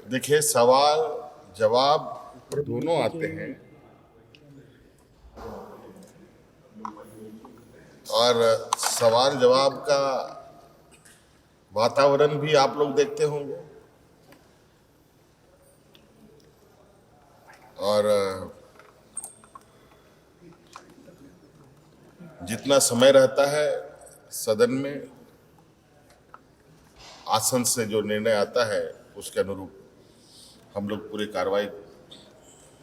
देखिए, सवाल जवाब दोनों आते हैं और सवाल जवाब का वातावरण भी आप लोग देखते होंगे और जितना समय रहता है सदन में आसन से जो निर्णय आता है उसके अनुरूप हम लोग पूरी कार्रवाई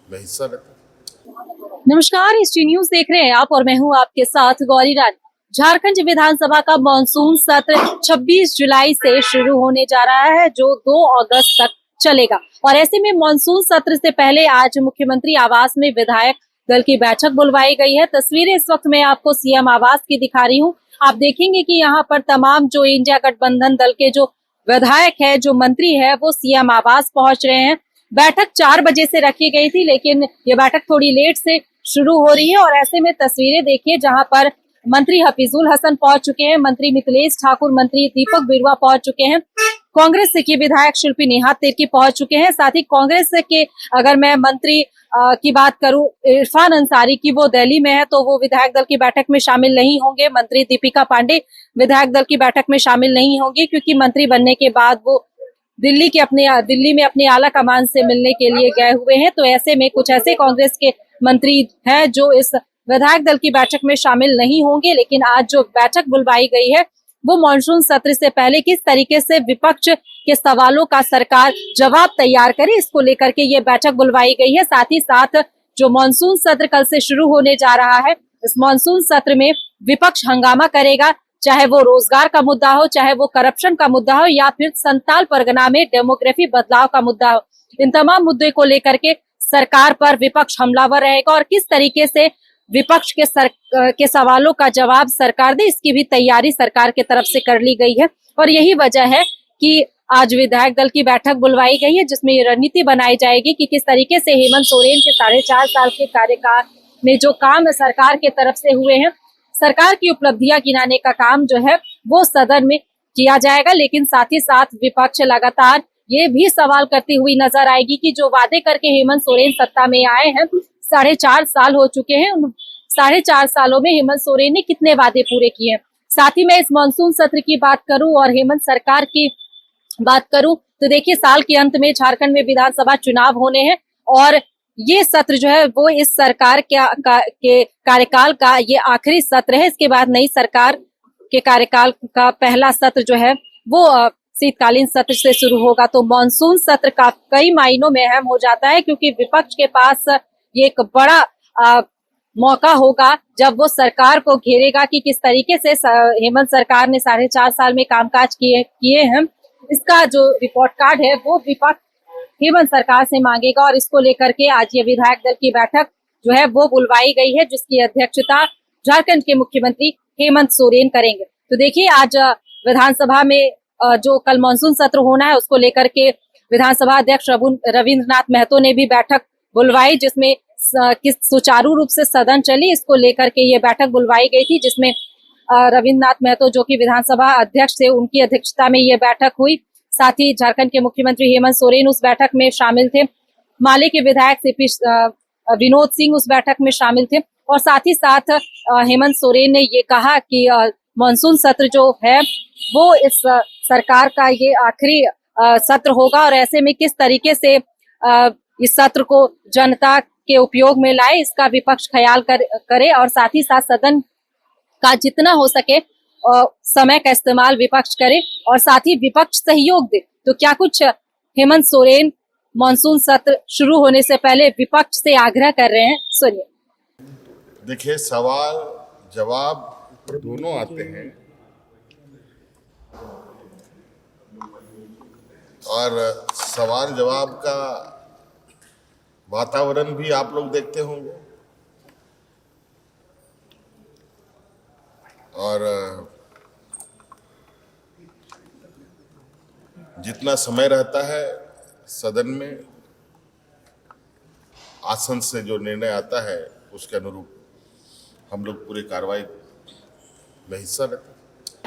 में हिस्सा लेते हैं। नमस्कार, हिस्ट्री न्यूज देख रहे हैं आप और मैं हूं आपके साथ गौरी रानी। झारखंड विधानसभा का मॉनसून सत्र 26 जुलाई से शुरू होने जा रहा है, जो 2 अगस्त तक चलेगा। और ऐसे में मॉनसून सत्र से पहले आज मुख्यमंत्री आवास में विधायक दल की बैठक बुलवाई गई है। तस्वीरें इस वक्त मैं आपको सीएम आवास की दिखा रही हूँ। आप देखेंगे कि यहाँ पर तमाम जो इंडिया गठबंधन दल के जो विधायक है, जो मंत्री है, वो सीएम आवास पहुंच रहे हैं। बैठक 4 बजे से रखी गई थी, लेकिन ये बैठक थोड़ी लेट से शुरू हो रही है। और ऐसे में तस्वीरें देखिए, जहां पर मंत्री हफीजुल हसन पहुंच चुके हैं, मंत्री मिथिलेश ठाकुर, मंत्री दीपक बिरुवा पहुंच चुके हैं, कांग्रेस के विधायक शिल्पी निहात तिर्की पहुंच चुके हैं। साथ ही कांग्रेस के अगर मैं मंत्री की बात करूं, इरफान अंसारी की, वो दिल्ली में है, तो वो विधायक दल की बैठक में शामिल नहीं होंगे। मंत्री दीपिका पांडे विधायक दल की बैठक में शामिल नहीं होंगे, क्योंकि मंत्री बनने के बाद वो दिल्ली में अपने आला कमान से मिलने के लिए गए हुए हैं। तो ऐसे में कुछ ऐसे कांग्रेस के मंत्री हैं जो इस विधायक दल की बैठक में शामिल नहीं होंगे। लेकिन आज जो बैठक बुलवाई गई है, वो मॉनसून सत्र से पहले किस तरीके से विपक्ष के सवालों का सरकार जवाब तैयार करे, इसको लेकर के ये बैठक बुलवाई गई है। साथ ही साथ जो मॉनसून सत्र कल से शुरू होने जा रहा है, इस मॉनसून सत्र में विपक्ष हंगामा करेगा, चाहे वो रोजगार का मुद्दा हो, चाहे वो करप्शन का मुद्दा हो, या फिर संताल परगना में डेमोग्राफी बदलाव का मुद्दा हो। इन तमाम मुद्दे को लेकर के सरकार पर विपक्ष हमलावर रहेगा और किस तरीके से विपक्ष के सवालों का जवाब सरकार दे, इसकी भी तैयारी सरकार के तरफ से कर ली गई है। और यही वजह है कि आज विधायक दल की बैठक बुलवाई गई है, जिसमें ये रणनीति बनाई जाएगी कि किस तरीके से हेमंत सोरेन के 4.5 साल के कार्यकाल में जो काम सरकार के तरफ से हुए हैं, सरकार की उपलब्धियां गिनाने का काम जो है वो सदन में किया जाएगा। लेकिन साथ ही साथ विपक्ष लगातार ये भी सवाल करती हुई नजर आएगी कि जो वादे करके हेमंत सोरेन सत्ता में आए हैं, 4.5 साल हो चुके हैं, उन 4.5 सालों में हेमंत सोरेन ने कितने वादे पूरे किए हैं। साथ ही मैं इस मानसून सत्र की बात करूं और हेमंत सरकार की बात करूं, तो देखिए, साल के अंत में झारखंड में विधानसभा चुनाव होने हैं और ये सत्र जो है वो इस सरकार के कार्यकाल का ये आखिरी सत्र है। इसके बाद नई सरकार के कार्यकाल का पहला सत्र जो है वो शीतकालीन सत्र से शुरू होगा। तो मॉनसून सत्र का कई मायनों में अहम हो जाता है, क्योंकि विपक्ष के पास ये एक बड़ा मौका होगा जब वो सरकार को घेरेगा कि किस तरीके से हेमंत सरकार ने 4.5 साल में कामकाज किए हैं। इसका जो रिपोर्ट कार्ड है वो विपक्ष हेमंत सरकार से मांगेगा और इसको लेकर के आज ये विधायक दल की बैठक जो है वो बुलवाई गई है, जिसकी अध्यक्षता झारखंड के मुख्यमंत्री हेमंत सोरेन करेंगे। तो देखिए, आज विधानसभा में जो कल मानसून सत्र होना है, उसको लेकर के विधानसभा अध्यक्ष रविंद्रनाथ महतो ने भी बैठक बुलवाई, जिसमें किस सुचारू रूप से सदन चली, इसको लेकर के ये बैठक बुलवाई गई थी, जिसमें रविंद्रनाथ महतो जो कि विधानसभा अध्यक्ष थे, उनकी अध्यक्षता में ये बैठक हुई। साथ ही झारखंड के मुख्यमंत्री हेमंत सोरेन उस बैठक में शामिल थे, माले के विधायक सीपी विनोद सिंह उस बैठक में शामिल थे। और साथ ही साथ हेमंत सोरेन ने ये कहा कि मानसून सत्र जो है वो इस सरकार का ये आखिरी सत्र होगा और ऐसे में किस तरीके से इस सत्र को जनता के उपयोग में लाए, इसका विपक्ष ख्याल करे और साथ ही साथ सदन का जितना हो सके समय का इस्तेमाल विपक्ष करे और साथ ही विपक्ष सहयोग दे। तो क्या कुछ हेमंत सोरेन मॉनसून सत्र शुरू होने से पहले विपक्ष से आग्रह कर रहे हैं, सुनिए। देखिए, सवाल जवाब दोनों आते हैं और सवाल जवाब का वातावरण भी आप लोग देखते होंगे और जितना समय रहता है सदन में आसन से जो निर्णय आता है उसके अनुरूप हम लोग पूरी कार्रवाई में हिस्सा लेते हैं।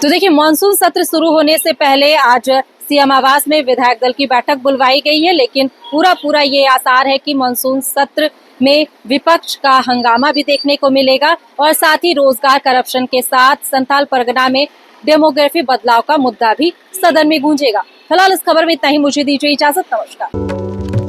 तो देखिए, मानसून सत्र शुरू होने से पहले आज सीएम आवास में विधायक दल की बैठक बुलवाई गई है, लेकिन पूरा ये आसार है कि मानसून सत्र में विपक्ष का हंगामा भी देखने को मिलेगा और साथ ही रोजगार करप्शन के साथ संथाल परगना में डेमोग्राफी बदलाव का मुद्दा भी सदन में गूंजेगा। फिलहाल इस खबर में इतना ही, मुझे दीजिए इजाजत, नमस्कार।